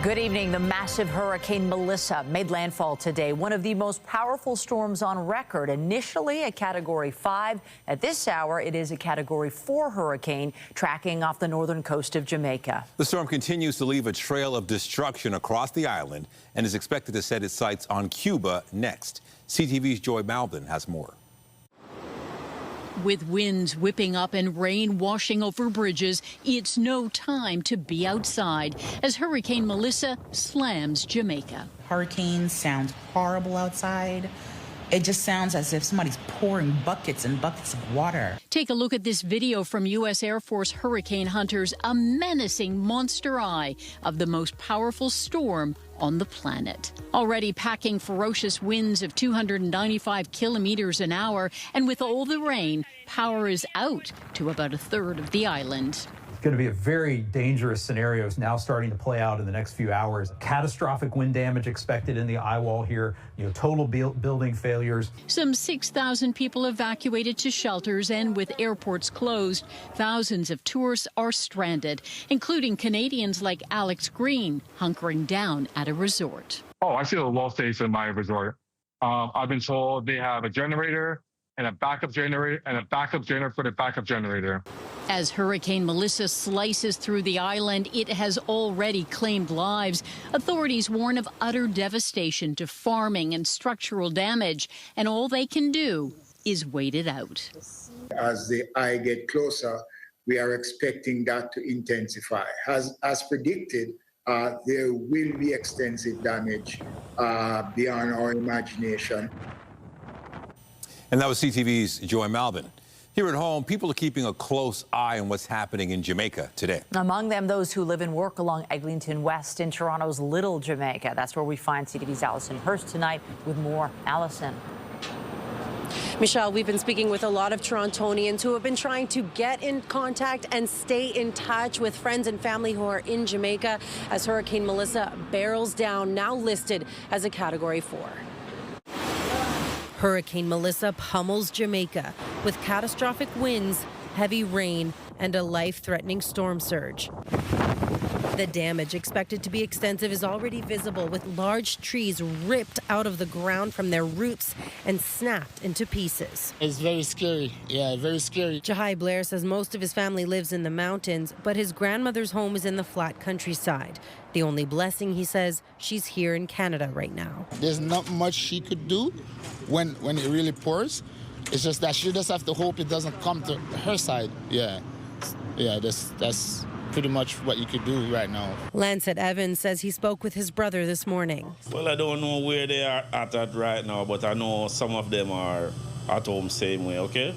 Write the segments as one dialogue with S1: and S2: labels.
S1: Good evening. The massive Hurricane Melissa made landfall today, one of the most powerful storms on record. Initially a Category 5, at this hour it is a Category 4 hurricane tracking off the northern coast of Jamaica.
S2: The storm continues to leave a trail of destruction across the island and is expected to set its sights on Cuba next. CTV's Joy Malvin has more.
S3: With winds whipping up and rain washing over bridges, it's no time to be outside as Hurricane Melissa slams Jamaica.
S4: Hurricane sounds horrible outside. It just sounds as if somebody's pouring buckets and buckets of water.
S3: Take a look at this video from U.S. Air Force hurricane hunters, a menacing monster eye of the most powerful storm on the planet. Already packing ferocious winds of 295 kilometers an hour, and with all the rain, power is out to about a third of the island.
S5: Going to be a very dangerous scenario is now starting to play out in the next few hours. Catastrophic wind damage expected in the eye wall here, total building failures.
S3: Some 6,000 people evacuated to shelters, and with airports closed, thousands of tourists are stranded, including Canadians like Alex Green, hunkering down at a resort.
S6: Oh, I see a low stage in my resort. I've been told they have a generator and a backup generator and a backup generator for the backup generator.
S3: As Hurricane Melissa slices through the island, it has already claimed lives. Authorities warn of utter devastation to farming and structural damage, and all they can do is wait it out.
S7: As the eye get closer, we are expecting that to intensify. As predicted, there will be extensive damage beyond our imagination.
S2: And that was CTV's Joy Malvin. Here at home, people are keeping a close eye on what's happening in Jamaica today.
S1: Among them, those who live and work along Eglinton West in Toronto's Little Jamaica. That's where we find CTV's Allison Hurst tonight with more. Allison.
S8: Michelle, we've been speaking with a lot of Torontonians who have been trying to get in contact and stay in touch with friends and family who are in Jamaica as Hurricane Melissa barrels down, now listed as a Category 4. Hurricane Melissa pummels Jamaica with catastrophic winds, heavy rain, and a life-threatening storm surge. The damage expected to be extensive is already visible, with large trees ripped out of the ground from their roots and snapped into pieces.
S9: It's very scary. Yeah, very scary.
S8: Jahai Blair says most of his family lives in the mountains, but his grandmother's home is in the flat countryside. The only blessing, he says, she's here in Canada right now.
S9: There's not much she could do when it really pours. It's just that she just have to hope it doesn't come to her side. Yeah, that's pretty much what you could do right now.
S8: Lancet Evans says he spoke with his brother this morning.
S10: Well, I don't know where they are at right now, but I know some of them are at home same way, okay?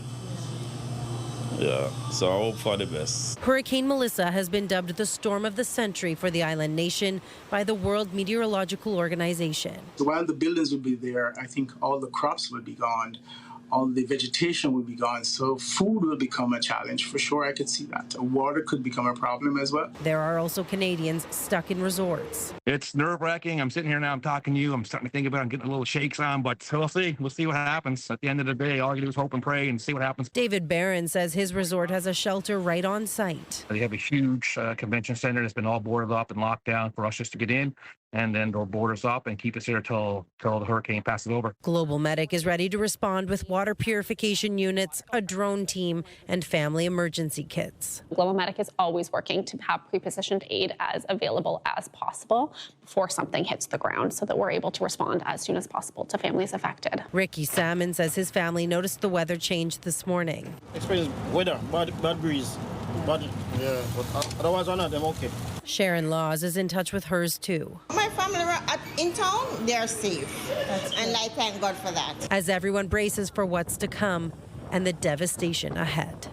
S10: Yeah, so I hope for the best.
S8: Hurricane Melissa has been dubbed the storm of the century for the island nation by the World Meteorological Organization.
S11: While the buildings will be there, I think all the crops will be gone. All the vegetation will be gone, so food will become a challenge. For sure, I could see that. Water could become a problem as well.
S8: There are also Canadians stuck in resorts.
S12: It's nerve-wracking. I'm sitting here now, I'm talking to you. I'm starting to think about it. I'm getting a little shakes on, but we'll see. We'll see what happens. At the end of the day, all you do is hope and pray and see what happens.
S8: David Barron says his resort has a shelter right on site.
S12: They have a huge convention center that's been all boarded up and locked down for us just to get in, and then they'll board us up and keep us here till the hurricane passes over.
S8: Global Medic is ready to respond with water purification units, a drone team, and family emergency kits.
S13: Global Medic is always working to have pre-positioned aid as available as possible before something hits the ground so that we're able to respond as soon as possible to families affected.
S8: Ricky Salmon says his family noticed the weather change this morning.
S14: Experience weather, bad breeze. But otherwise, I'm okay.
S8: Sharon Laws is in touch with hers too.
S15: My family in town, they're safe, and I thank God for that.
S8: As everyone braces for what's to come and the devastation ahead.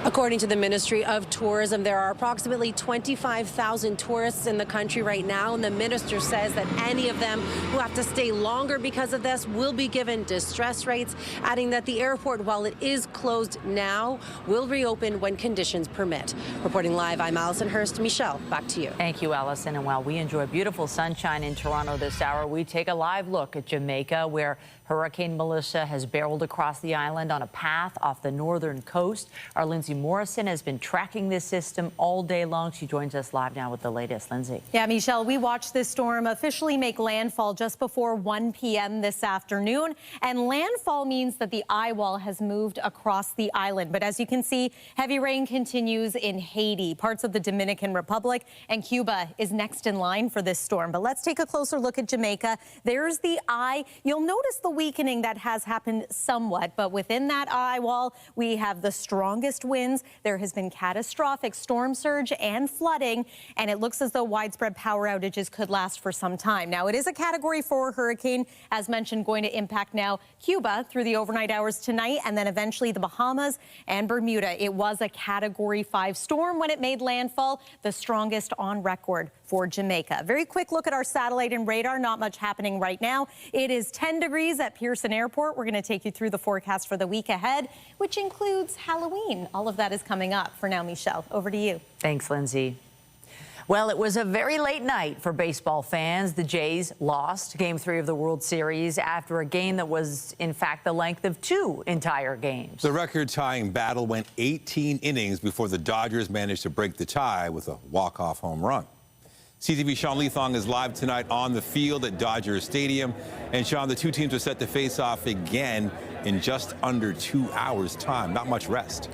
S8: According to the Ministry of Tourism, there are approximately 25,000 tourists in the country right now, and the minister says that any of them who have to stay longer because of this will be given distress rates, adding that the airport, while it is closed now, will reopen when conditions permit. Reporting live, I'm Allison Hurst. Michelle, back to you.
S1: Thank you, Allison. And while we enjoy beautiful sunshine in Toronto this hour, we take a live look at Jamaica, where Hurricane Melissa has barreled across the island on a path off the northern coast. Our Lindsay Morrison has been tracking this system all day long. She joins us live now with the latest. Lindsay.
S16: Yeah, Michelle, we watched this storm officially make landfall just before 1 p.m. this afternoon. And landfall means that the eye wall has moved across the island. But as you can see, heavy rain continues in Haiti, parts of the Dominican Republic, and Cuba is next in line for this storm. But let's take a closer look at Jamaica. There's the eye. You'll notice the weakening that has happened somewhat, but within that eye wall, we have the strongest winds. There has been catastrophic storm surge and flooding, and it looks as though widespread power outages could last for some time. Now, it is a Category 4 hurricane, as mentioned, going to impact now Cuba through the overnight hours tonight, and then eventually the Bahamas and Bermuda. It was a Category 5 storm when it made landfall, the strongest on record for Jamaica. Very quick look at our satellite and radar. Not much happening right now. It is 10 degrees at Pearson Airport. We're going to take you through the forecast for the week ahead, which includes Halloween. All of that is coming up. For now, Michelle, over to you.
S1: Thanks, Lindsay. Well, it was a very late night for baseball fans. The Jays lost Game 3 of the World Series after a game that was, in fact, the length of 2 entire games.
S2: The record-tying battle went 18 innings before the Dodgers managed to break the tie with a walk-off home run. CTV's Sean Leathong is live tonight on the field at Dodgers Stadium. And Sean, the two teams are set to face off again in just under 2 hours' time. Not much rest.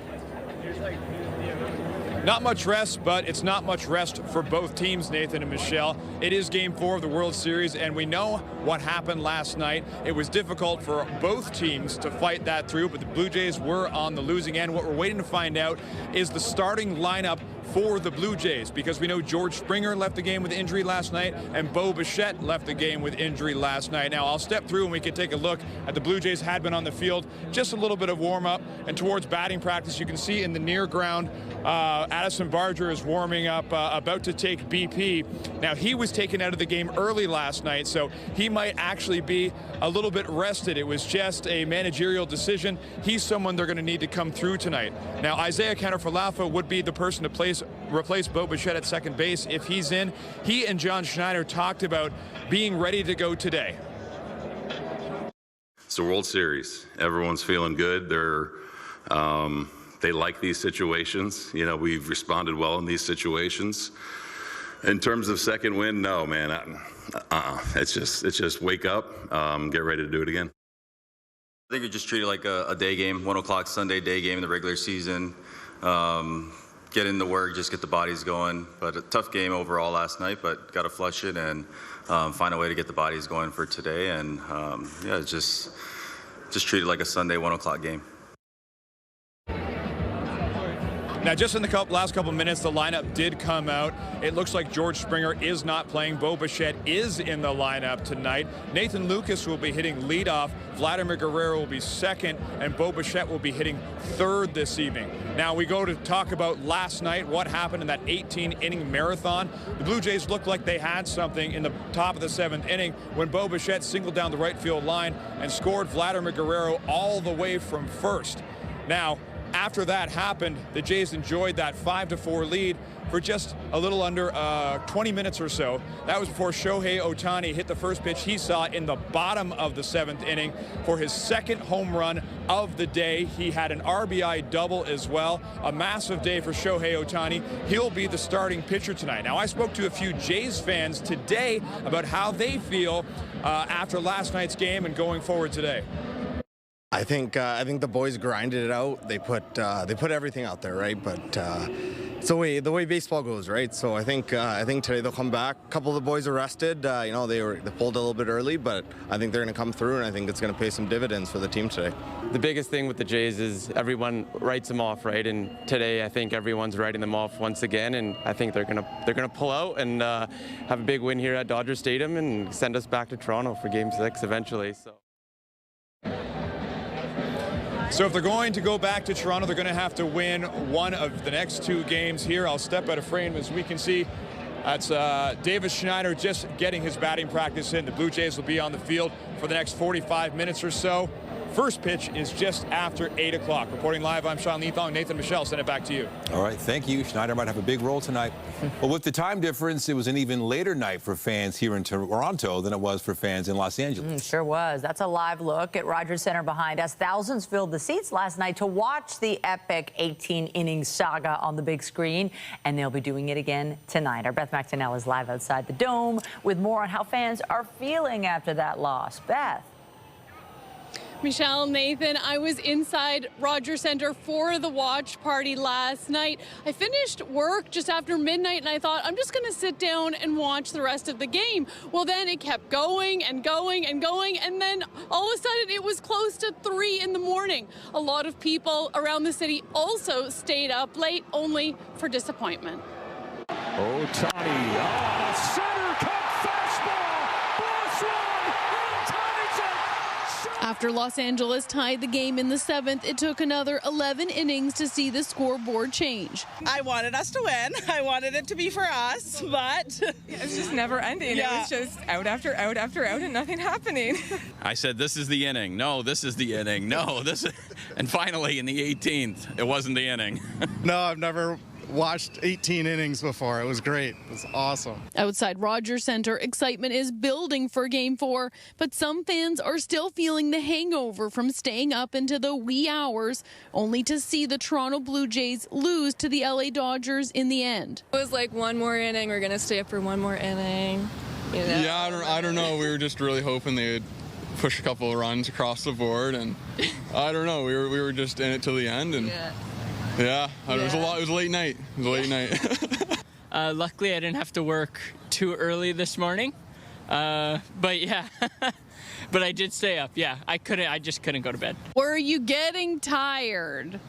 S17: Not much rest, but it's not much rest for both teams, Nathan and Michelle. It is Game 4 of the World Series, and we know what happened last night. It was difficult for both teams to fight that through, but the Blue Jays were on the losing end. What we're waiting to find out is the starting lineup for the Blue Jays, because we know George Springer left the game with injury last night and Bo Bichette left the game with injury last night. Now, I'll step through and we can take a look at the Blue Jays had been on the field, just a little bit of warm-up, and towards batting practice, you can see in the near ground, Addison Barger is warming up, about to take BP. Now, he was taken out of the game early last night, so he might actually be a little bit rested. It was just a managerial decision. He's someone they're going to need to come through tonight. Now, Isaiah Kiner-Falefa would be the person to replace Bo Bichette at second base if he's in. He and John Schneider talked about being ready to go today.
S18: It's the World Series. Everyone's feeling good. They like these situations. You know, we've responded well in these situations. In terms of second win, no, man. It's just wake up, get ready to do it again.
S19: I think we just treat it like a day game, 1 o'clock Sunday day game in the regular season. Get into work, just get the bodies going. But a tough game overall last night, but got to flush it and find a way to get the bodies going for today. And yeah, just treat it like a Sunday 1 o'clock game.
S17: Now, just in the last couple minutes, the lineup did come out. It looks like George Springer is not playing. Bo Bichette is in the lineup tonight. Nathan Lucas will be hitting leadoff. Vladimir Guerrero will be second, and Bo Bichette will be hitting third this evening. Now, we go to talk about last night, what happened in that 18-inning marathon. The Blue Jays looked like they had something in the top of the 7th inning when Bo Bichette singled down the right field line and scored Vladimir Guerrero all the way from first. Now, after that happened, the Jays enjoyed that 5-4 lead for just a little under 20 minutes or so. That was before Shohei Otani hit the first pitch he saw in the bottom of the 7th inning for his second home run of the day. He had an RBI double as well. A massive day for Shohei Otani. He'll be the starting pitcher tonight. Now, I spoke to a few Jays fans today about how they feel after last night's game and going forward today.
S20: I think the boys grinded it out. They put everything out there, right? But it's the way baseball goes, right? So I think today they'll come back. A couple of the boys are rested. You know, they pulled a little bit early, but I think they're going to come through, and I think it's going to pay some dividends for the team today.
S21: The biggest thing with the Jays is everyone writes them off, right? And today I think everyone's writing them off once again, and I think they're gonna pull out and have a big win here at Dodger Stadium and send us back to Toronto for Game 6 eventually.
S17: So if they're going to go back to Toronto, they're going to have to win one of the next 2 games here. I'll step out of frame as we can see. That's Davis Schneider just getting his batting practice in. The Blue Jays will be on the field for the next 45 minutes or so. First pitch is just after 8 o'clock. Reporting live, I'm Sean Leathong. Nathan, Michelle, send it back to you.
S2: All right, thank you. Schneider might have a big role tonight. Well, with the time difference, it was an even later night for fans here in Toronto than it was for fans in Los Angeles.
S1: Sure was. That's a live look at Rogers Centre behind us. Thousands filled the seats last night to watch the epic 18-inning saga on the big screen, and they'll be doing it again tonight. Our Beth McTonnell is live outside the Dome with more on how fans are feeling after that loss. Beth.
S4: Michelle, Nathan, I was inside Rogers Centre for the watch party last night. I finished work just after midnight and I thought I'm just going to sit down and watch the rest of the game. Well, then it kept going and going and going, and then all of a sudden it was close to 3 in the morning. A lot of people around the city also stayed up late, only for disappointment.
S22: Otani, center cut fastball, ball swung,
S4: After Los Angeles tied the game in the 7th, it took another 11 innings to see the scoreboard change.
S23: I wanted us to win. I wanted it to be for us, but
S24: it's just never ending. Yeah. It was just out after out after out and nothing happening.
S25: I said, this is the inning. No, this is the inning. No, this is... And finally, in the 18th, it wasn't the inning.
S26: No, I've never watched 18 innings before. It was great. It was awesome.
S4: Outside Rogers Centre, excitement is building for Game 4, but some fans are still feeling the hangover from staying up into the wee hours, only to see the Toronto Blue Jays lose to the LA Dodgers in the end.
S24: It was like one more inning. We're going to stay up for one more inning. You know?
S27: Yeah, I don't know. We were just really hoping they would push a couple of runs across the board, and I don't know. We were just in it till the end, and yeah, it was a late night. It was a late night.
S28: Luckily, I didn't have to work too early this morning. But yeah, but I did stay up. Yeah, I just couldn't go to bed.
S4: Were you getting tired?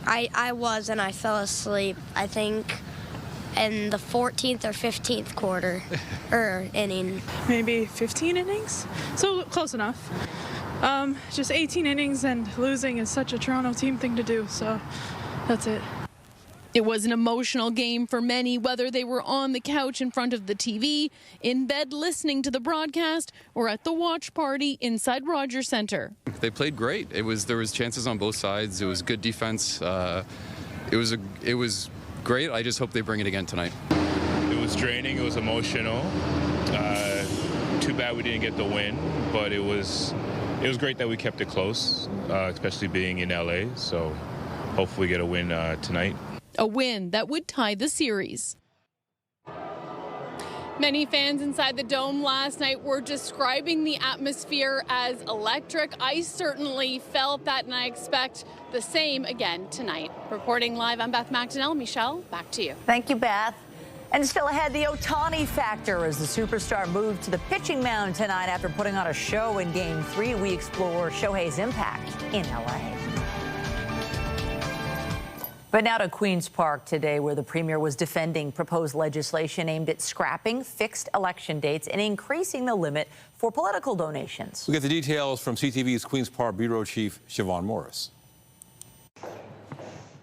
S29: I was, and I fell asleep, I think, in the 14th or 15th quarter, or inning.
S24: Maybe 15 innings? So close enough. Just 18 innings, and losing is such a Toronto team thing to do, so that's it.
S4: It was an emotional game for many, whether they were on the couch in front of the TV, in bed listening to the broadcast, or at the watch party inside Rogers Centre.
S30: They played great. There was chances on both sides. It was good defense. It was great. I just hope they bring it again tonight.
S31: It was draining. It was emotional. Too bad we didn't get the win, but it was great that we kept it close, especially being in LA. So hopefully we get a win tonight.
S4: A win that would tie the series. Many fans inside the Dome last night were describing the atmosphere as electric. I certainly felt that, and I expect the same again tonight. Reporting live, I'm Beth McTonnell. Michelle, back to you.
S1: Thank you, Beth. And still ahead, the Otani factor as the superstar moved to the pitching mound tonight after putting on a show in Game 3. We explore Shohei's impact in L.A. But now to Queen's Park today, where the Premier was defending proposed legislation aimed at scrapping fixed election dates and increasing the limit for political donations.
S2: We get the details from CTV's Queen's Park Bureau Chief Siobhan Morris.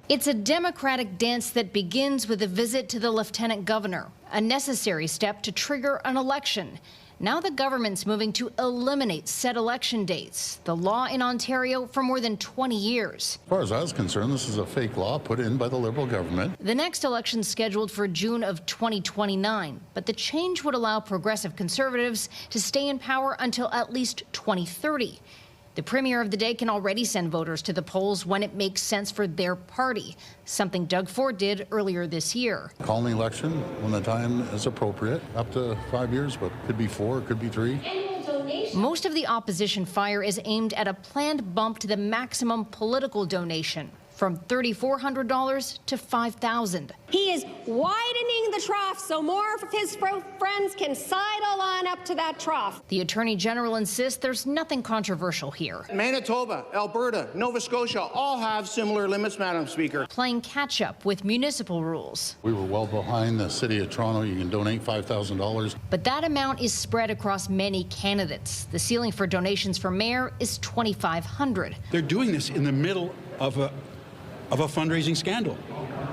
S32: It's a Democratic dance that begins with a visit to the Lieutenant Governor, a necessary step to trigger an election. Now the government's moving to eliminate set election dates, the law in Ontario for more than 20 years.
S33: As far as I was concerned, this is a fake law put in by the Liberal government.
S32: The next election scheduled for June of 2029, but the change would allow progressive Conservatives to stay in power until at least 2030. The Premier of the day can already send voters to the polls when it makes sense for their party, something Doug Ford did earlier this year.
S33: Call an election when the time is appropriate, up to 5 years, but could be 4, could be 3.
S32: Most of the opposition fire is aimed at a planned bump to the maximum political donation, from $3,400 to $5,000.
S34: He is widening the trough so more of his friends can sidle on up to that trough.
S32: The Attorney General insists there's nothing controversial here.
S35: Manitoba, Alberta, Nova Scotia all have similar limits, Madam Speaker.
S32: Playing catch-up with municipal rules.
S33: We were well behind the City of Toronto. You can donate $5,000.
S32: But that amount is spread across many candidates. The ceiling for donations for mayor is $2,500.
S36: They're doing this in the middle of a fundraising scandal.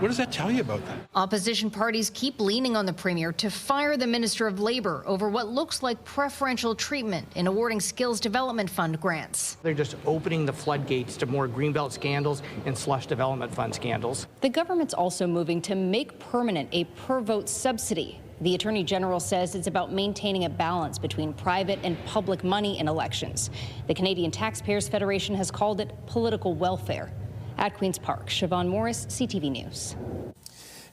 S3: What does that tell you about that?
S32: Opposition parties keep leaning on the Premier to fire the Minister of Labour over what looks like preferential treatment in awarding Skills Development Fund grants.
S5: They're just opening the floodgates to more Greenbelt scandals and slush development fund scandals.
S6: The government's also moving to make permanent a per-vote subsidy. The Attorney General says it's about maintaining a balance between private and public money in elections. The Canadian Taxpayers Federation has called it political welfare. At Queen's Park, Siobhan Morris, CTV News.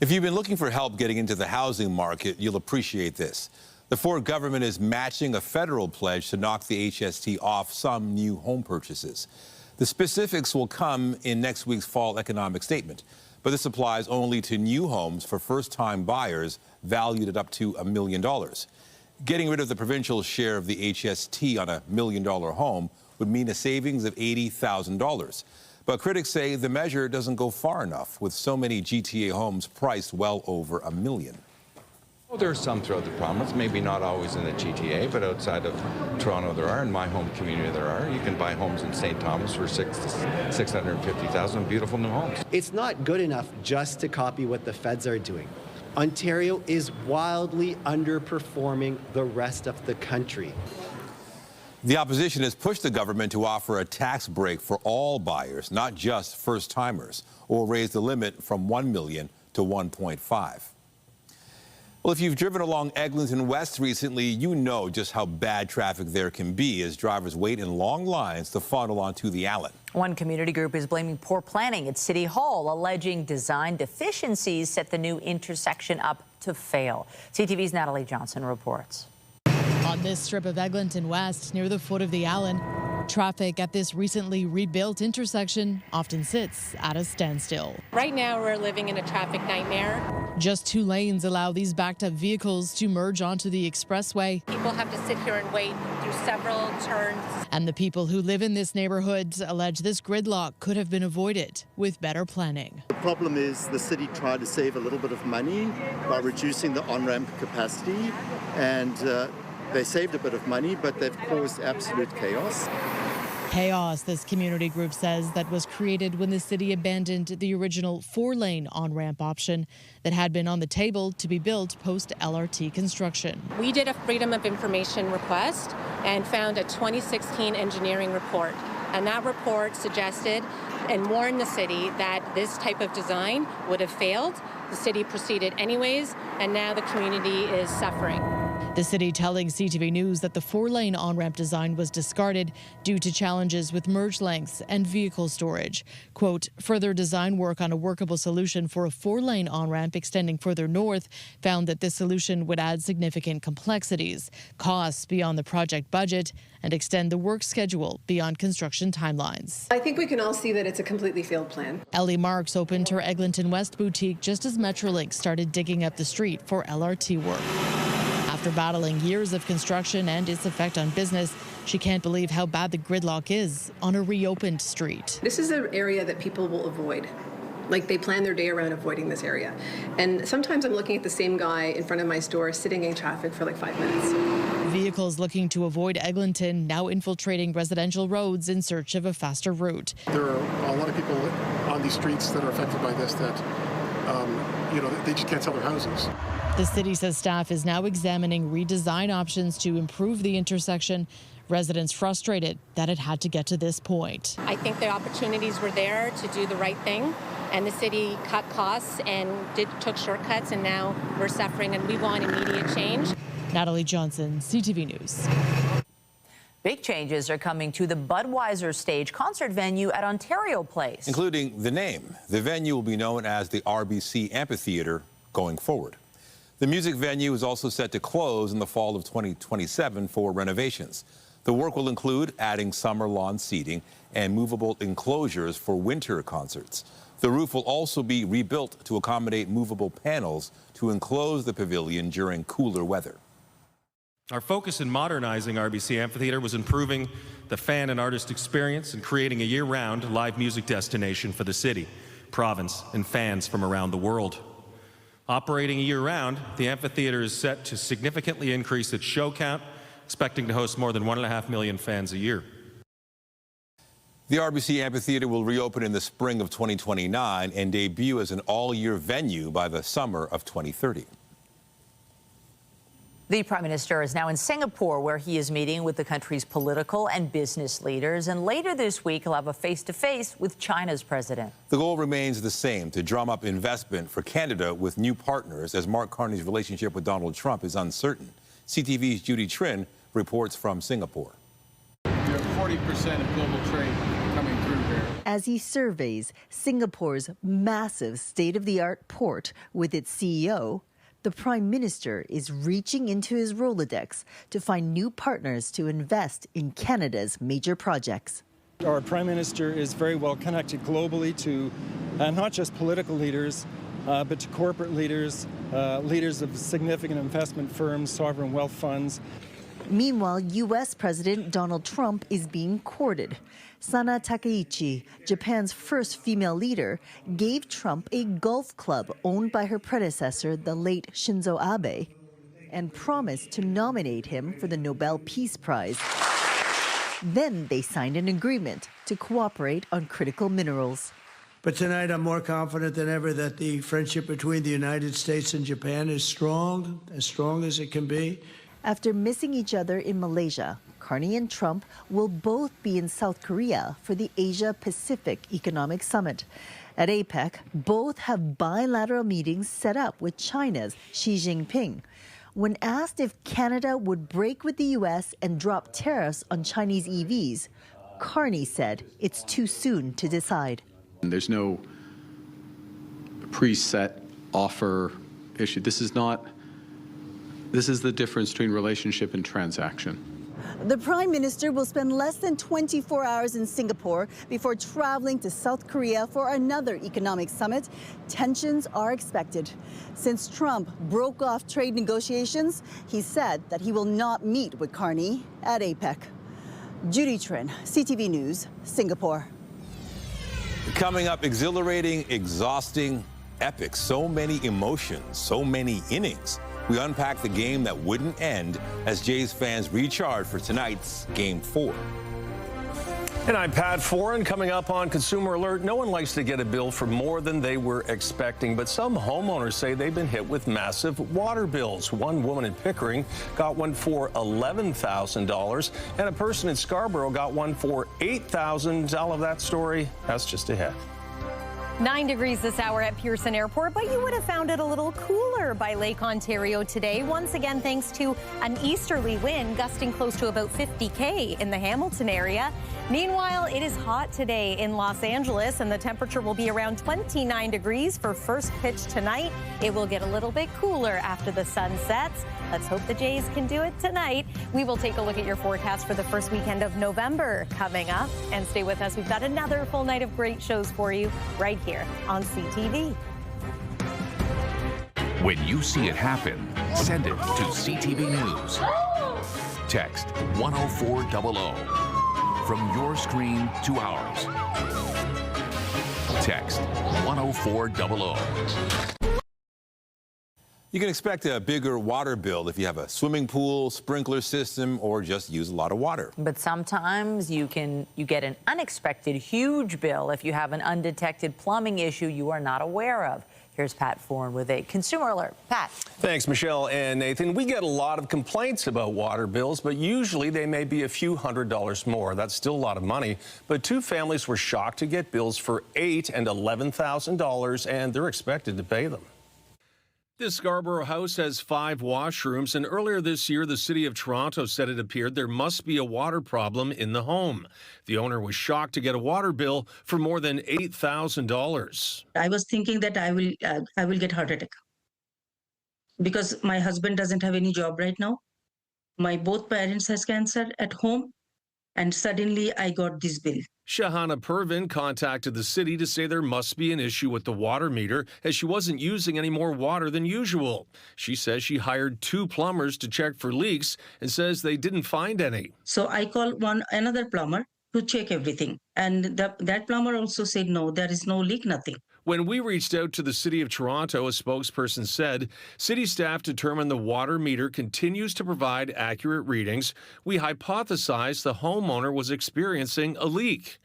S2: If you've been looking for help getting into the housing market, you'll appreciate this. The Ford government is matching a federal pledge to knock the HST off some new home purchases. The specifics will come in next week's fall economic statement, but this applies only to new homes for first-time buyers valued at up to $1 million. Getting rid of the provincial share of the HST on a $1 million home would mean a savings of $80,000. But critics say the measure doesn't go far enough, with so many GTA homes priced well over $1 million.
S7: Well, there are some throughout the province, maybe not always in the GTA, but outside of Toronto there are. In my home community there are. You can buy homes in St. Thomas for $650,000, beautiful new homes.
S8: It's not good enough just to copy what the feds are doing. Ontario is wildly underperforming the rest of the country.
S2: The opposition has pushed the government to offer a tax break for all buyers, not just first-timers, or raise the limit from $1 million to $1.5. Well, if you've driven along Eglinton West recently, you know just how bad traffic there can be as drivers wait in long lines to funnel onto the Allen.
S1: One community group is blaming poor planning at City Hall, alleging design deficiencies set the new intersection up to fail. CTV's Natalie Johnson reports.
S9: On this strip of Eglinton West, near the foot of the Allen, traffic at this recently rebuilt intersection often sits at a standstill.
S10: Right now, we're living in a traffic nightmare.
S9: Just 2 lanes allow these backed-up vehicles to merge onto the expressway.
S10: People have to sit here and wait through several turns.
S9: And the people who live in this neighborhood allege this gridlock could have been avoided with better planning.
S11: The problem is the city tried to save a little bit of money by reducing the on-ramp capacity, and they saved a bit of money, but they've caused absolute chaos.
S9: Chaos, this community group says, that was created when the city abandoned the original 4-lane on-ramp option that had been on the table to be built post-LRT construction.
S10: We did a Freedom of Information request and found a 2016 engineering report. And that report suggested and warned the city that this type of design would have failed. The city proceeded anyways, and now the community is suffering.
S9: The city telling CTV News that the 4-lane on-ramp design was discarded due to challenges with merge lengths and vehicle storage. Quote, further design work on a workable solution for a 4-lane on-ramp extending further north found that this solution would add significant complexities, costs beyond the project budget, and extend the work schedule beyond construction timelines.
S12: I think we can all see that it's a completely failed plan.
S9: Ellie Marks opened her Eglinton West boutique just as Metrolink started digging up the street for LRT work. After battling years of construction and its effect on business, she can't believe how bad the gridlock is on a reopened street.
S12: This is an area that people will avoid. Like, they plan their day around avoiding this area. And sometimes I'm looking at the same guy in front of my store sitting in traffic for like 5 minutes.
S9: Vehicles looking to avoid Eglinton now infiltrating residential roads in search of a faster route.
S13: There are a lot of people on these streets that are affected by this that, they just can't sell their houses.
S9: The city says staff is now examining redesign options to improve the intersection. Residents frustrated that it had to get to this point.
S10: I think the opportunities were there to do the right thing, and the city cut costs and took shortcuts, and now we're suffering, and we want immediate change.
S9: Natalie Johnson, CTV News.
S1: Big changes are coming to the Budweiser stage concert venue at Ontario Place,
S2: including the name. The venue will be known as the RBC Amphitheatre going forward. The music venue is also set to close in the fall of 2027 for renovations. The work will include adding summer lawn seating and movable enclosures for winter concerts. The roof will also be rebuilt to accommodate movable panels to enclose the pavilion during cooler weather.
S14: Our focus in modernizing RBC Amphitheatre was improving the fan and artist experience and creating a year-round live music destination for the city, province, and fans from around the world. Operating year-round, the amphitheater is set to significantly increase its show count, expecting to host more than 1.5 million fans a year.
S2: The RBC Amphitheater will reopen in the spring of 2029 and debut as an all-year venue by the summer of 2030.
S1: The Prime Minister is now in Singapore, where he is meeting with the country's political and business leaders. And later this week, he'll have a face-to-face with China's president.
S2: The goal remains the same, to drum up investment for Canada with new partners, as Mark Carney's relationship with Donald Trump is uncertain. CTV's Judy Trin reports from Singapore.
S3: You have 40% of global trade coming through here.
S15: As he surveys Singapore's massive state-of-the-art port with its CEO, the Prime Minister is reaching into his Rolodex to find new partners to invest in Canada's major projects.
S16: Our Prime Minister is very well connected globally to not just political leaders, but to corporate leaders, leaders of significant investment firms, sovereign wealth funds.
S15: Meanwhile, U.S. President Donald Trump is being courted. Sana Takaichi, Japan's first female leader, gave Trump a golf club owned by her predecessor, the late Shinzo Abe, and promised to nominate him for the Nobel Peace Prize. Then they signed an agreement to cooperate on critical minerals.
S17: But tonight I'm more confident than ever that the friendship between the United States and Japan is strong as it can be.
S15: After missing each other in Malaysia, Carney and Trump will both be in South Korea for the Asia-Pacific Economic Summit. At APEC, both have bilateral meetings set up with China's Xi Jinping. When asked if Canada would break with the U.S. and drop tariffs on Chinese EVs, Carney said it's too soon to decide.
S18: There's no preset offer issue. This is the difference between relationship and transaction.
S15: The Prime Minister will spend less than 24 hours in Singapore before traveling to South Korea for another economic summit. Tensions are expected. Since Trump broke off trade negotiations, he said that he will not meet with Carney at APEC. Judy Trin, CTV News, Singapore.
S2: Coming up, exhilarating, exhausting, epic. So many emotions, so many innings. We unpack the game that wouldn't end as Jays fans recharge for tonight's Game 4.
S19: And I'm Pat Foran. Coming up on Consumer Alert, no one likes to get a bill for more than they were expecting, but some homeowners say they've been hit with massive water bills. One woman in Pickering got one for $11,000, and a person in Scarborough got one for $8,000. All of that story, that's just ahead.
S20: 9 degrees this hour at Pearson Airport, but you would have found it a little cooler by Lake Ontario today. Once again, thanks to an easterly wind gusting close to about 50 in the Hamilton area. Meanwhile, it is hot today in Los Angeles, and the temperature will be around 29 degrees for first pitch tonight. It will get a little bit cooler after the sun sets. Let's hope the Jays can do it tonight. We will take a look at your forecast for the first weekend of November coming up. And stay with us. We've got another full night of great shows for you right here on CTV.
S21: When you see it happen, send it to CTV News. Text 10400 from your screen to ours. Text 10400.
S2: You can expect a bigger water bill if you have a swimming pool, sprinkler system, or just use a lot of water.
S1: But sometimes you get an unexpected huge bill if you have an undetected plumbing issue you are not aware of. Here's Pat Foran with a Consumer Alert. Pat.
S19: Thanks, Michelle and Nathan. We get a lot of complaints about water bills, but usually they may be a few $100s more. That's still a lot of money. But two families were shocked to get bills for $8,000 and $11,000, and they're expected to pay them. This Scarborough house has 5 washrooms, and earlier this year, the City of Toronto said it appeared there must be a water problem in the home. The owner was shocked to get a water bill for more than $8,000.
S22: I was thinking that I will get heart attack because my husband doesn't have any job right now. My both parents has cancer at home, and suddenly I got this bill.
S19: Shahana Pervin contacted the city to say there must be an issue with the water meter as she wasn't using any more water than usual. She says she hired 2 plumbers to check for leaks and says they didn't find any.
S22: So I called another plumber to check everything, and that plumber also said no, there is no leak, nothing.
S19: When we reached out to the City of Toronto, a spokesperson said city staff determined the water meter continues to provide accurate readings. We hypothesized the homeowner was experiencing a leak.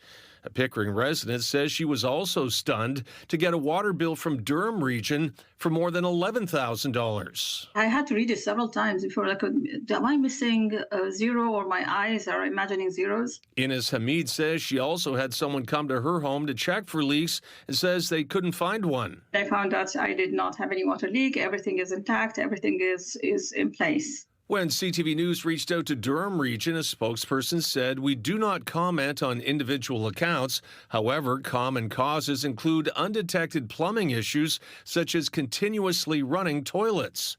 S4: A Pickering resident says she was also stunned to get a water bill from Durham region for more than $11,000.
S5: I had to read it several times before I could. Am I missing a zero, or my eyes are imagining zeros?
S4: Ines Hamid says she also had someone come to her home to check for leaks and says they couldn't find one.
S5: I found out I did not have any water leak. Everything is intact. Everything is in place.
S4: When CTV News reached out to Durham Region, a spokesperson said, "We do not comment on individual accounts. However, common causes include undetected plumbing issues, such as continuously running toilets.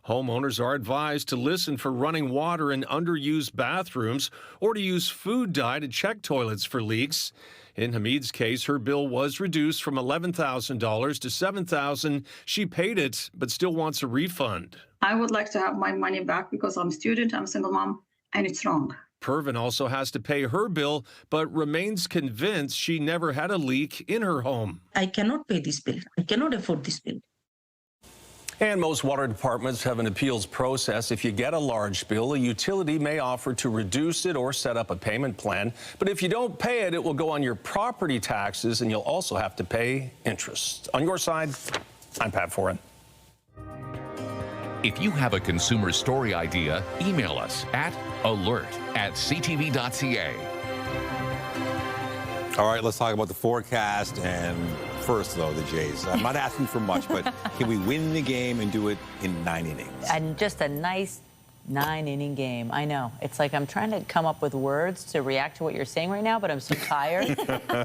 S4: Homeowners are advised to listen for running water in underused bathrooms or to use food dye to check toilets for leaks." In Hamid's case, her bill was reduced from $11,000 to $7,000. She paid it, but still wants a refund.
S5: I would like to have my money back because I'm a student, I'm a single mom, and it's wrong.
S4: Pervin also has to pay her bill, but remains convinced she never had a leak in her home.
S22: I cannot pay this bill. I cannot afford this bill.
S19: And most water departments have an appeals process. If you get a large bill, a utility may offer to reduce it or set up a payment plan. But if you don't pay it, it will go on your property taxes, and you'll also have to pay interest. On your side, I'm Pat Foran.
S21: If you have a consumer story idea, email us at alert@ctv.ca.
S2: All right, let's talk about the forecast. And first, though, the Jays. I'm not asking for much, but can we win the game and do it in 9 innings?
S1: And just a nice 9-inning game. I know. It's like I'm trying to come up with words to react to what you're saying right now, but I'm so tired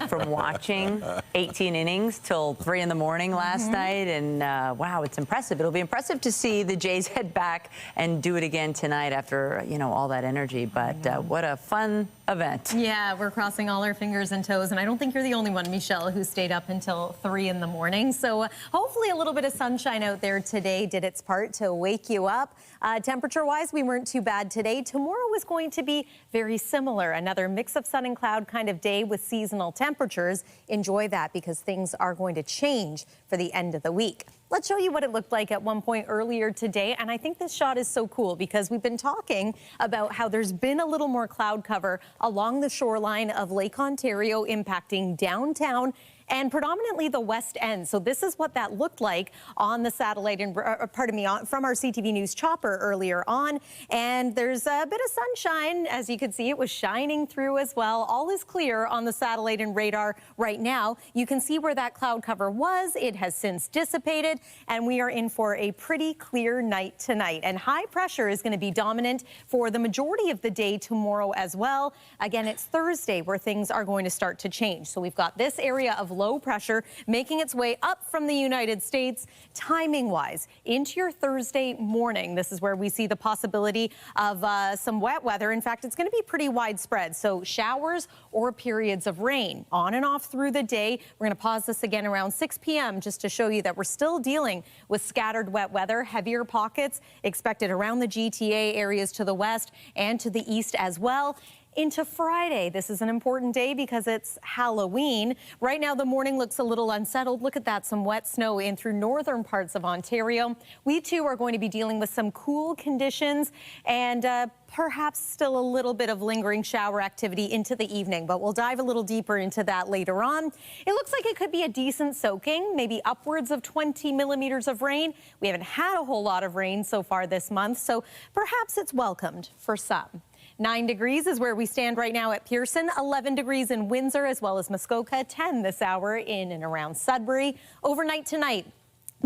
S1: from watching 18 innings till 3 in the morning last night. And wow, it's impressive. It'll be impressive to see the Jays head back and do it again tonight after, you know, all that energy. But what a fun event.
S20: Yeah, we're crossing all our fingers and toes, and I don't think you're the only one, Michelle, who stayed up until 3 in the morning. So hopefully a little bit of sunshine out there today did its part to wake you up. Temperature-wise, we weren't too bad today. Tomorrow is going to be very similar. Another mix of sun and cloud kind of day with seasonal temperatures. Enjoy that because things are going to change for the end of the week. Let's show you what it looked like at one point earlier today. And I think this shot is so cool because we've been talking about how there's been a little more cloud cover along the shoreline of Lake Ontario impacting downtown and predominantly the West End. So this is what that looked like on the satellite, and from our CTV News chopper earlier on. And there's a bit of sunshine. As you can see, it was shining through as well. All is clear on the satellite and radar right now. You can see where that cloud cover was. It has since dissipated, and we are in for a pretty clear night tonight. And high pressure is going to be dominant for the majority of the day tomorrow as well. Again, it's Thursday where things are going to start to change. So we've got this area of low pressure making its way up from the United States. Timing wise, into your Thursday morning, this is where we see the possibility of some wet weather. In fact, it's going to be pretty widespread. So showers or periods of rain on and off through the day. We're going to pause this again around 6 p.m. just to show you that we're still dealing with scattered wet weather. Heavier pockets expected around the GTA areas to the west and to the east as well. Into Friday. This is an important day because it's Halloween. Right now, the morning looks a little unsettled. Look at that, some wet snow in through northern parts of Ontario. We, too, are going to be dealing with some cool conditions and perhaps still a little bit of lingering shower activity into the evening, but we'll dive a little deeper into that later on. It looks like it could be a decent soaking, maybe upwards of 20 millimeters of rain. We haven't had a whole lot of rain so far this month, so perhaps it's welcomed for some. 9 degrees is where we stand right now at Pearson, 11 degrees in Windsor as well as Muskoka, 10 this hour in and around Sudbury. Overnight tonight,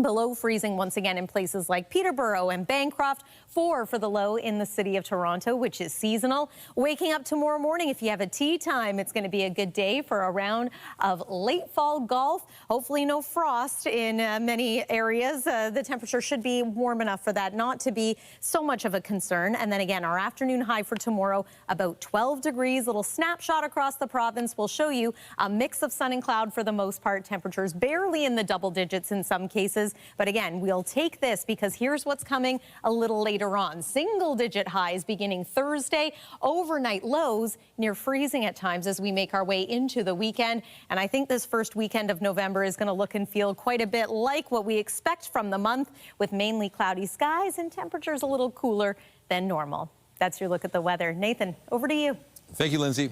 S20: below freezing once again in places like Peterborough and Bancroft. 4 for the low in the city of Toronto, which is seasonal. Waking up tomorrow morning, if you have a tea time, it's going to be a good day for a round of late fall golf. Hopefully no frost in many areas. The temperature should be warm enough for that not to be so much of a concern. And then again, our afternoon high for tomorrow, about 12 degrees. Little snapshot across the province will show you a mix of sun and cloud for the most part. Temperatures barely in the double digits in some cases. But again, we'll take this because here's what's coming a little later on. Single-digit highs beginning Thursday, overnight lows near freezing at times as we make our way into the weekend. And I think this first weekend of November is going to look and feel quite a bit like what we expect from the month, with mainly cloudy skies and temperatures a little cooler than normal. That's your look at the weather. Nathan, over to you.
S2: Thank you, Lindsay.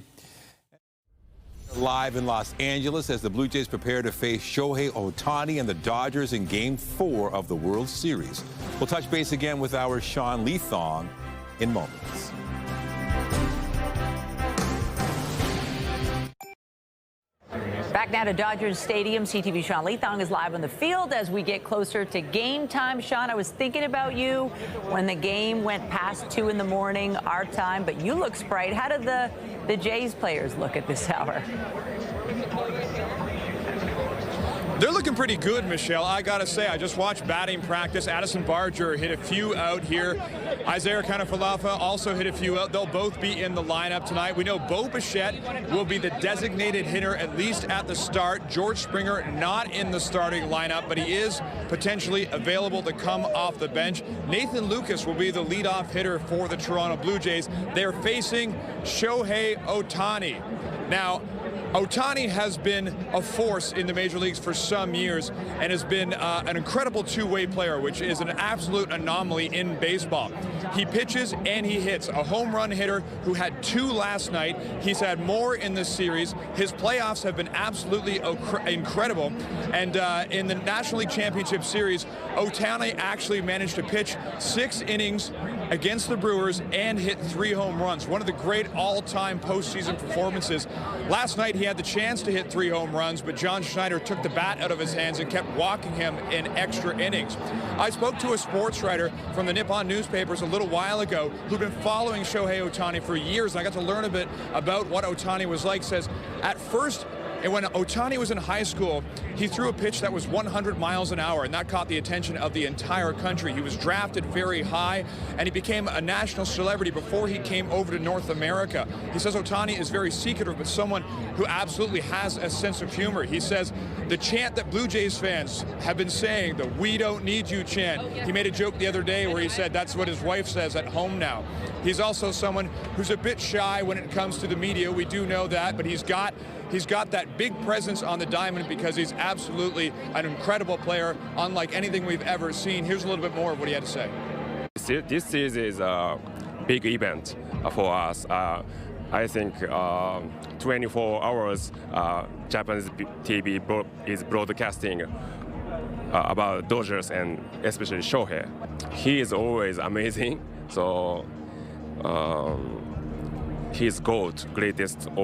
S2: Live in Los Angeles as the Blue Jays prepare to face Shohei Otani and the Dodgers in Game 4 of the World Series. We'll touch base again with our Sean Leathong in moments.
S1: Back now to Dodgers Stadium. CTV Sean Leathong is live on the field as we get closer to game time. Sean, I was thinking about you when the game went past 2 in the morning, our time, but you look sprite. How did the Jays players look at this hour?
S6: They're looking pretty good, Michelle. I got to say, I just watched batting practice. Addison Barger hit a few out here. Isaiah Kanafalafa also hit a few out. They'll both be in the lineup tonight. We know Bo Bichette will be the designated hitter, at least at the start. George Springer not in the starting lineup, but he is potentially available to come off the bench. Nathan Lucas will be the leadoff hitter for the Toronto Blue Jays. They're facing Shohei Otani. Now, Otani has been a force in the major leagues for some years and has been an incredible two-way player, which is an absolute anomaly in baseball. He pitches and he hits. A home run hitter who had 2 last night. He's had more in this series. His playoffs have been absolutely incredible. And in the National League Championship Series, Otani actually managed to pitch 6 innings against the Brewers and hit 3 home runs. One of the great all-time postseason performances. Last night, he had the chance to hit 3 home runs, but John Schneider took the bat out of his hands and kept walking him in extra innings. I spoke to a sports writer from the Nippon newspapers a little while ago who'd been following Shohei Otani for years, and I got to learn a bit about what Otani was like. Says, at first, and when Otani was in high school, he threw a pitch that was 100 miles an hour, and that caught the attention of the entire country. He was drafted very high, and he became a national celebrity before he came over to North America. He says Otani is very secretive, but someone who absolutely has a sense of humor. He says the chant that Blue Jays fans have been saying, the "we don't need you" chant, he made a joke the other day where he said that's what his wife says at home now. He's also someone who's a bit shy when it comes to the media. We do know that, but he's got that big presence on the diamond because he's absolutely an incredible player, unlike anything we've ever seen. Here's a little bit more of what he had to say.
S7: This series is a big event for us. I think 24 hours Japanese TV is broadcasting about Dodgers and especially Shohei. He is always amazing. So he's GOAT, greatest of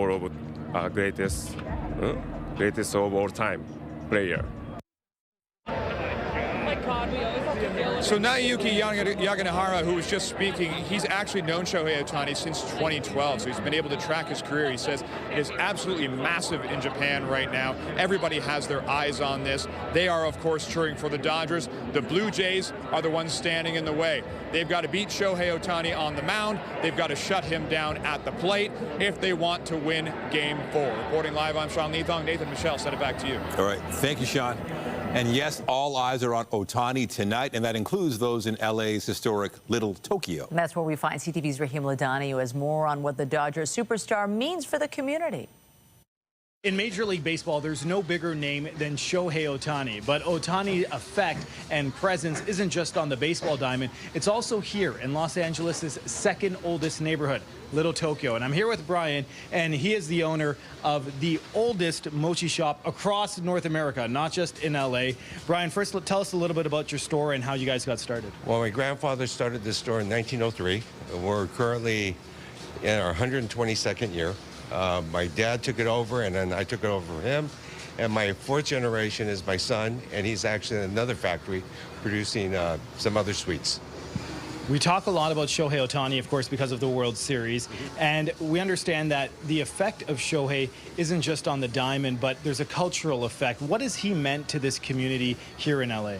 S7: all time player.
S6: So Naoyuki Yaganahara, who was just speaking, he's actually known Shohei Otani since 2012, so he's been able to track his career. He says it is absolutely massive in Japan right now. Everybody has their eyes on this. They are, of course, cheering for the Dodgers. The Blue Jays are the ones standing in the way. They've got to beat Shohei Otani on the mound. They've got to shut him down at the plate if they want to win Game 4. Reporting live, I'm Sean Leathong. Nathan Michelle, send it back to you.
S2: All right. Thank you, Sean. And yes, all eyes are on Otani tonight, and that includes those in LA's historic Little Tokyo.
S1: And that's where we find CTV's Raheem Ladani, who has more on what the Dodgers superstar means for the community.
S23: In Major League Baseball, there's no bigger name than Shohei Otani, but Otani's effect and presence isn't just on the baseball diamond. It's also here in Los Angeles' second oldest neighborhood, Little Tokyo. And I'm here with Brian, and he is the owner of the oldest mochi shop across North America, not just in LA. Brian, first tell us a little bit about your store and how you guys got started.
S24: Well, my grandfather started this store in 1903. We're currently in our 122nd year. My dad took it over, and then I took it over from him. And my 4th generation is my son, and he's actually in another factory producing some other sweets.
S23: We talk a lot about Shohei Otani, of course, because of the World Series, and we understand that the effect of Shohei isn't just on the diamond, but there's a cultural effect. What has he meant to this community here in LA?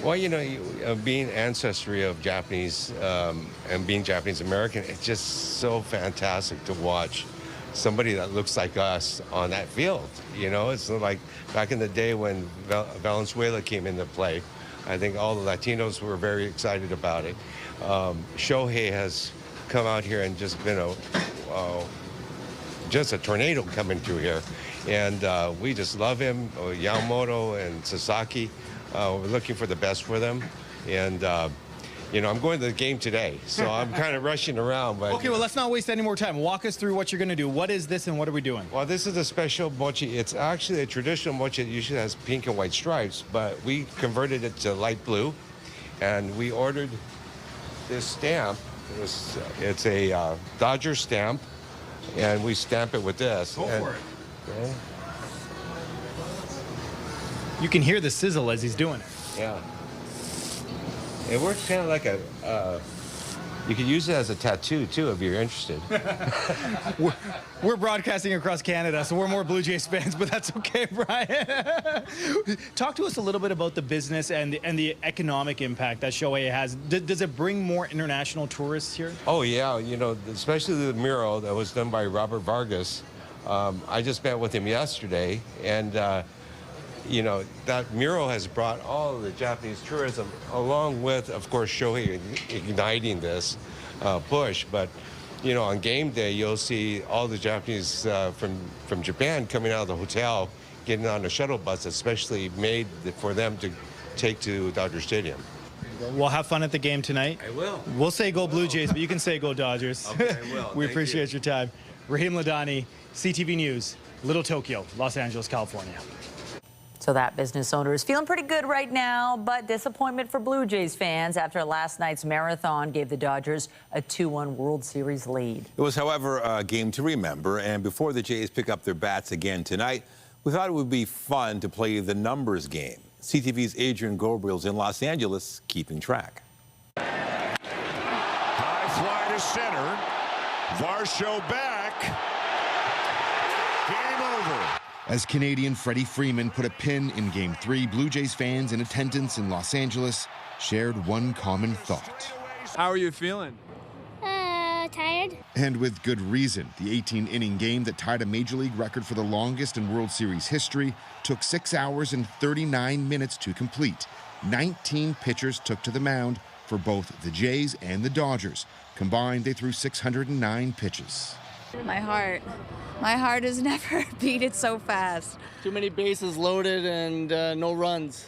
S24: Well, you know, being ancestry of Japanese and being Japanese American, it's just so fantastic to watch somebody that looks like us on that field. You know, it's like back in the day when Valenzuela came into play. I think all the Latinos were very excited about it. Shohei has come out here and just been just a tornado coming through here. And we just love him, Yamamoto and Sasaki. We're looking for the best for them. And I'm going to the game today, so I'm kind of rushing around. But
S23: Okay, well, let's not waste any more time. Walk us through what you're going to do. What is this and what are we doing?
S24: Well, this is a special mochi. It's actually a traditional mochi that usually has pink and white stripes, but we converted it to light blue, and we ordered this stamp. It's a Dodger stamp, and we stamp it with this.
S23: Go for it.
S24: Okay.
S23: You can hear the sizzle as he's doing it.
S24: Yeah. It works kind of like you could use it as a tattoo, too, if you're interested.
S23: We're broadcasting across Canada, so we're more Blue Jays fans, but that's okay, Brian. Talk to us a little bit about the business and the economic impact that Shohei has. Does it bring more international tourists here?
S24: Oh, yeah. Especially the mural that was done by Robert Vargas. I just met with him yesterday, and that mural has brought all of the Japanese tourism, along with, of course, Shohei igniting this push. But, on game day, you'll see all the Japanese from Japan coming out of the hotel, getting on a shuttle bus, especially made for them to take to Dodger Stadium.
S23: We'll have fun at the game tonight.
S24: I will.
S23: We'll say go Blue Jays, but you can say go Dodgers.
S24: Okay, I will.
S3: We
S24: Thank
S3: appreciate your time. Raheem Ladani, CTV News, Little Tokyo, Los Angeles, California.
S1: So that business owner is feeling pretty good right now, but disappointment for Blue Jays fans after last night's marathon gave the Dodgers a 2-1 World Series lead.
S2: It was, however, a game to remember, and before the Jays pick up their bats again tonight, we thought it would be fun to play the numbers game. CTV's Adrian Gobriel's in Los Angeles keeping track.
S8: High fly to center. Varsho back. Game over.
S11: As Canadian Freddie Freeman put a pin in Game 3, Blue Jays fans in attendance in Los Angeles shared one common thought.
S3: How are you feeling?
S12: Tired.
S11: And with good reason. The 18-inning game that tied a Major League record for the longest in World Series history took 6 hours and 39 minutes to complete. 19 pitchers took to the mound for both the Jays and the Dodgers. Combined, they threw 609 pitches.
S13: My heart has never beaten so fast.
S25: Too many bases loaded and no runs.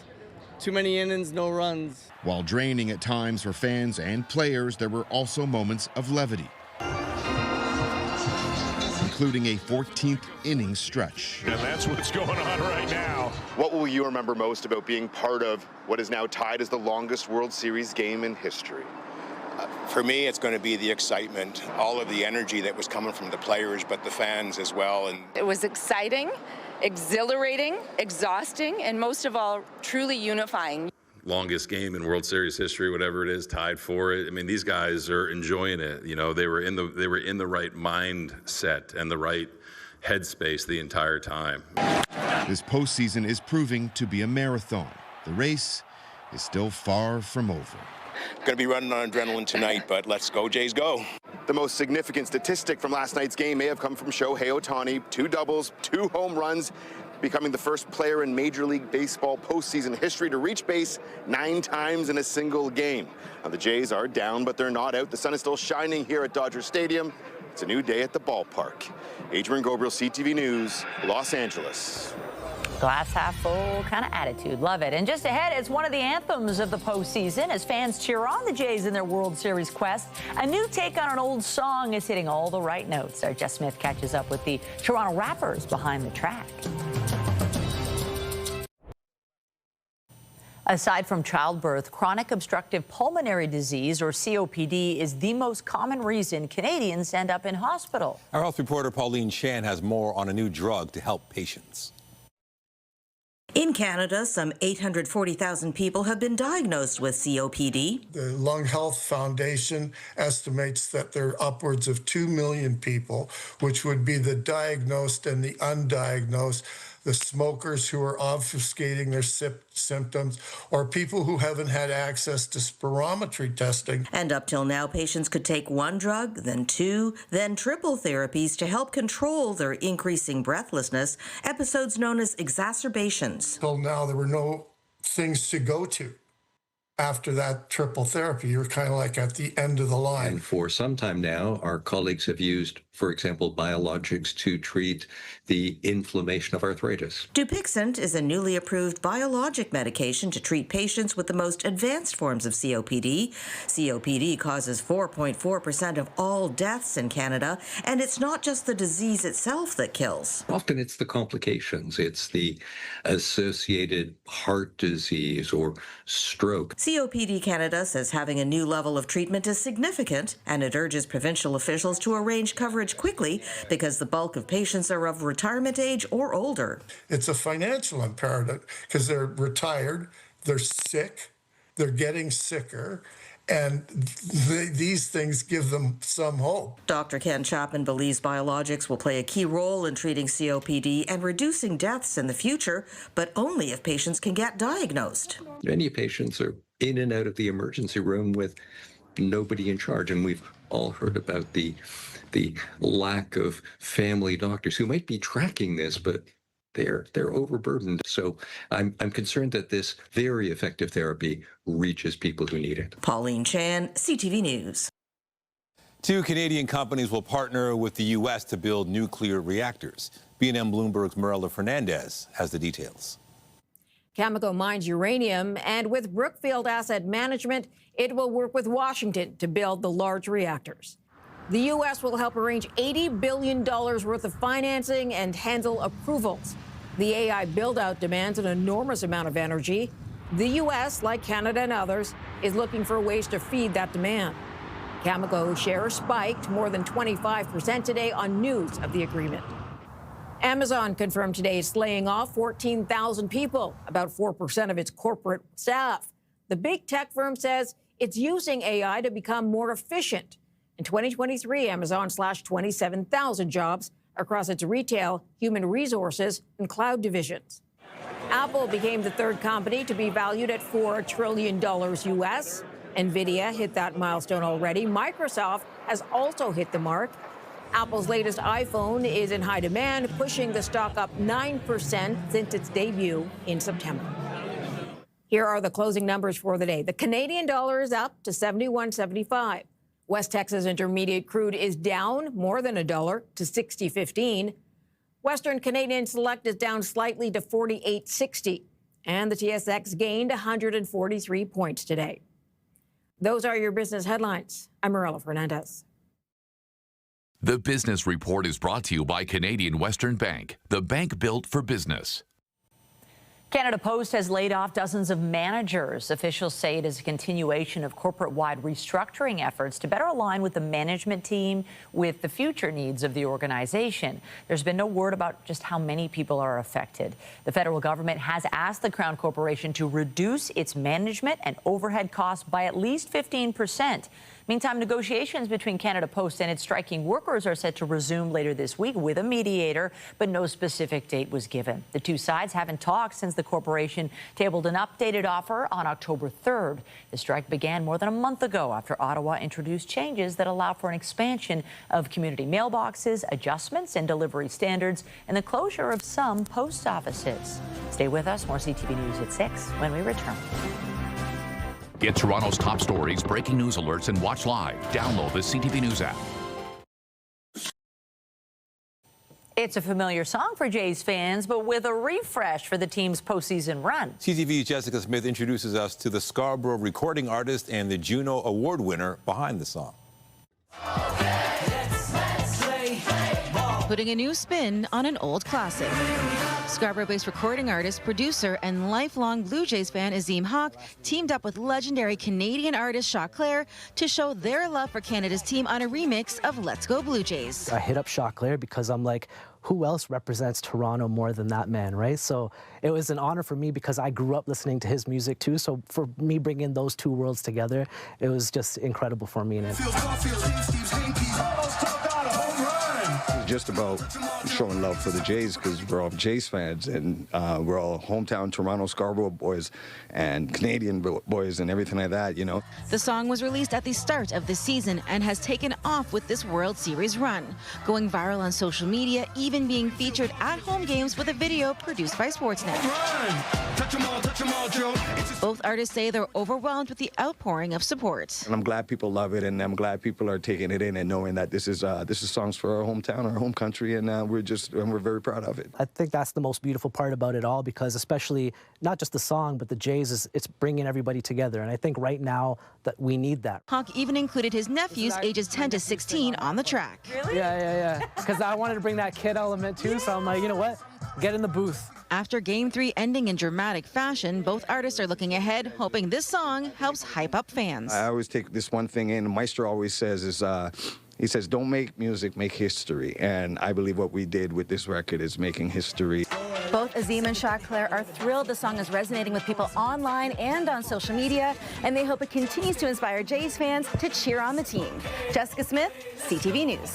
S25: Too many innings, no runs.
S11: While draining at times for fans and players, there were also moments of levity, including a 14th inning stretch.
S8: And that's what's going on right now.
S26: What will you remember most about being part of what is now tied as the longest World Series game in history?
S27: For me, it's going to be the excitement, all of the energy that was coming from the players, but the fans as well. And
S28: it was exciting, exhilarating, exhausting, and most of all, truly unifying.
S29: Longest game in World Series history, whatever it is, tied for it. I mean, these guys are enjoying it. They were in the right mindset and the right headspace the entire time.
S11: This postseason is proving to be a marathon. The race is still far from over.
S27: Going to be running on adrenaline tonight, but let's go, Jays, go.
S26: The most significant statistic from last night's game may have come from Shohei Otani. 2 doubles, 2 home runs, becoming the first player in Major League Baseball postseason history to reach base 9 times in a single game. Now, the Jays are down, but they're not out. The sun is still shining here at Dodger Stadium. It's a new day at the ballpark. Adrian Gobriel, CTV News, Los Angeles.
S1: Glass half full kind of attitude. Love it. And just ahead, it's one of the anthems of the postseason as fans cheer on the Jays in their World Series quest. A new take on an old song is hitting all the right notes. Our Jess Smith catches up with the Toronto rappers behind the track. Aside from childbirth, chronic obstructive pulmonary disease, or COPD, is the most common reason Canadians end up in hospital.
S2: Our health reporter Pauline Chan has more on a new drug to help patients.
S30: In Canada, some 840,000 people have been diagnosed with COPD.
S31: The Lung Health Foundation estimates that there are upwards of 2 million people, which would be the diagnosed and the undiagnosed, the smokers who are obfuscating their symptoms, or people who haven't had access to spirometry testing.
S30: And up till now, patients could take 1 drug, then 2, then triple therapies to help control their increasing breathlessness, episodes known as exacerbations.
S31: Till now, there were no things to go to. after that triple therapy, you're kind of like at the end of the line.
S4: And for some time now, our colleagues have used, for example, biologics to treat the inflammation of arthritis.
S30: Dupixent is a newly approved biologic medication to treat patients with the most advanced forms of COPD. COPD causes 4.4% of all deaths in Canada, and it's not just the disease itself that kills.
S4: Often it's the complications. It's the associated heart disease or stroke.
S30: COPD Canada says having a new level of treatment is significant, and it urges provincial officials to arrange coverage quickly because the bulk of patients are of retirement age or older.
S31: It's a financial imperative because they're retired, they're sick, they're getting sicker, and these things give them some hope.
S30: Dr. Ken Chapman believes biologics will play a key role in treating COPD and reducing deaths in the future, but only if patients can get diagnosed.
S4: Many patients are in and out of the emergency room with nobody in charge, and we've all heard about the lack of family doctors who might be tracking this, but they're overburdened. So I'm concerned that this very effective therapy reaches people who need it.
S30: Pauline Chan, CTV News.
S2: 2 Canadian companies will partner with the U.S. to build nuclear reactors. B&M Bloomberg's Marilla Fernandez has the details.
S5: Cameco mines uranium, and with Brookfield Asset Management, it will work with Washington to build the large reactors. The U.S. will help arrange $80 billion worth of financing and handle approvals. The AI build-out demands an enormous amount of energy. The U.S., like Canada and others, is looking for ways to feed that demand. Cameco shares spiked more than 25% today on news of the agreement. Amazon confirmed today it's laying off 14,000 people, about 4% of its corporate staff. The big tech firm says it's using AI to become more efficient. In 2023, Amazon slashed 27,000 jobs across its retail, human resources, and cloud divisions. Apple became the third company to be valued at $4 trillion U.S. NVIDIA hit that milestone already. Microsoft has also hit the mark. Apple's latest iPhone is in high demand, pushing the stock up 9% since its debut in September. Here are the closing numbers for the day. The Canadian dollar is up to 71.75. West Texas Intermediate crude is down more than $1 to 60.15. Western Canadian Select is down slightly to 48.60. And the TSX gained 143 points today. Those are your business headlines. I'm Marilla Fernandez.
S21: The Business Report is brought to you by Canadian Western Bank, the bank built for business.
S1: Canada Post has laid off dozens of managers. Officials say it is a continuation of corporate-wide restructuring efforts to better align with the management team with the future needs of the organization. There's been no word about just how many people are affected. The federal government has asked the Crown Corporation to reduce its management and overhead costs by at least 15%. Meantime, negotiations between Canada Post and its striking workers are set to resume later this week with a mediator, but no specific date was given. The two sides haven't talked since the corporation tabled an updated offer on October 3rd. The strike began more than a month ago after Ottawa introduced changes that allow for an expansion of community mailboxes, adjustments in delivery standards, and the closure of some post offices. Stay with us. More CTV News at 6 when we return.
S21: Get Toronto's top stories, breaking news alerts, and watch live. Download the CTV News app.
S1: It's a familiar song for Jays fans, but with a refresh for the team's postseason run.
S2: CTV's Jessica Smith introduces us to the Scarborough recording artist and the Juno Award winner behind the song.
S9: Putting a new spin on an old classic. Scarborough-based recording artist, producer, and lifelong Blue Jays fan Azim Hawk teamed up with legendary Canadian artist Shaw Claire to show their love for Canada's team on a remix of Let's Go Blue Jays.
S10: I hit up Shaw Claire because I'm like, who else represents Toronto more than that man, right? So it was an honor for me because I grew up listening to his music too. So for me bringing those two worlds together, it was just incredible for me and him.
S6: just about showing love for the Jays because we're all Jays fans, and we're all hometown Toronto Scarborough boys and Canadian boys and everything like that, you know.
S9: The song was released at the start of the season and has taken off with this World Series run, going viral on social media, even being featured at home games with a video produced by Sportsnet. Both artists say they're overwhelmed with the outpouring of support.
S6: And I'm glad people love it, and I'm glad people are taking it in and knowing that this is songs for our hometown, our home country, and we're very proud of it.
S10: I think that's the most beautiful part about it all, because especially not just the song, but the Jays, it's bringing everybody together, and I think right now that we need that.
S9: Hawk even included his nephews, ages 10 to 16, on the track.
S10: Really? Yeah. Because I wanted to bring that kid element too, so I'm like, you know what? Get in the booth.
S9: After Game 3 ending in dramatic fashion, both artists are looking ahead, hoping this song helps hype up fans.
S6: I always take this one thing in. Maestro always says is, he says, don't make music, make history. And I believe what we did with this record is making history.
S9: Both Azim and Chaclair are thrilled the song is resonating with people online and on social media, and they hope it continues to inspire Jays fans to cheer on the team. Jessica Smith, CTV News.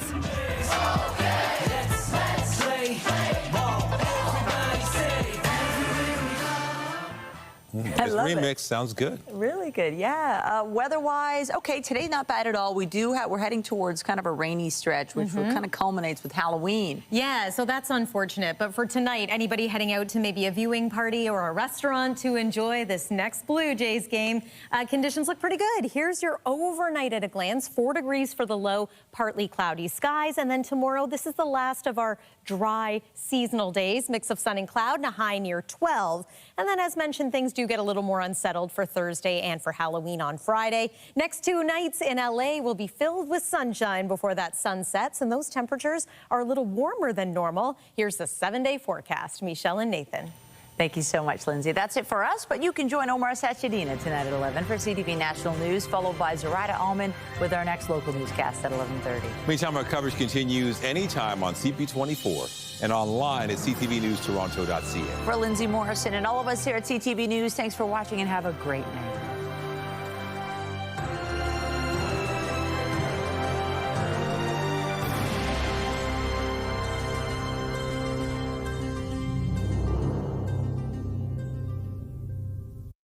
S2: This remix sounds good.
S1: Really good, yeah. Weather-wise, okay, today not bad at all. We're heading towards kind of a rainy stretch, which kind of culminates with Halloween.
S7: Yeah, so that's unfortunate. But for tonight, anybody heading out to maybe a viewing party or a restaurant to enjoy this next Blue Jays game, conditions look pretty good. Here's your overnight at a glance. 4 degrees for the low, partly cloudy skies. And then tomorrow, this is the last of our dry seasonal days. Mix of sun and cloud and a high near 12. And then, as mentioned, things do get a little more unsettled for Thursday and for Halloween on Friday. Next 2 nights in LA will be filled with sunshine before that sun sets, and those temperatures are a little warmer than normal. Here's the 7-day forecast. Michelle and Nathan.
S1: Thank you so much, Lindsay. That's it for us, but you can join Omar Sachedina tonight at 11 for CTV National News, followed by Zoraida Allman with our next local newscast at 11:30.
S2: Meantime, our coverage continues anytime on CP24 and online at ctvnewstoronto.ca.
S1: For Lindsay Morrison and all of us here at CTV News, thanks for watching and have a great night.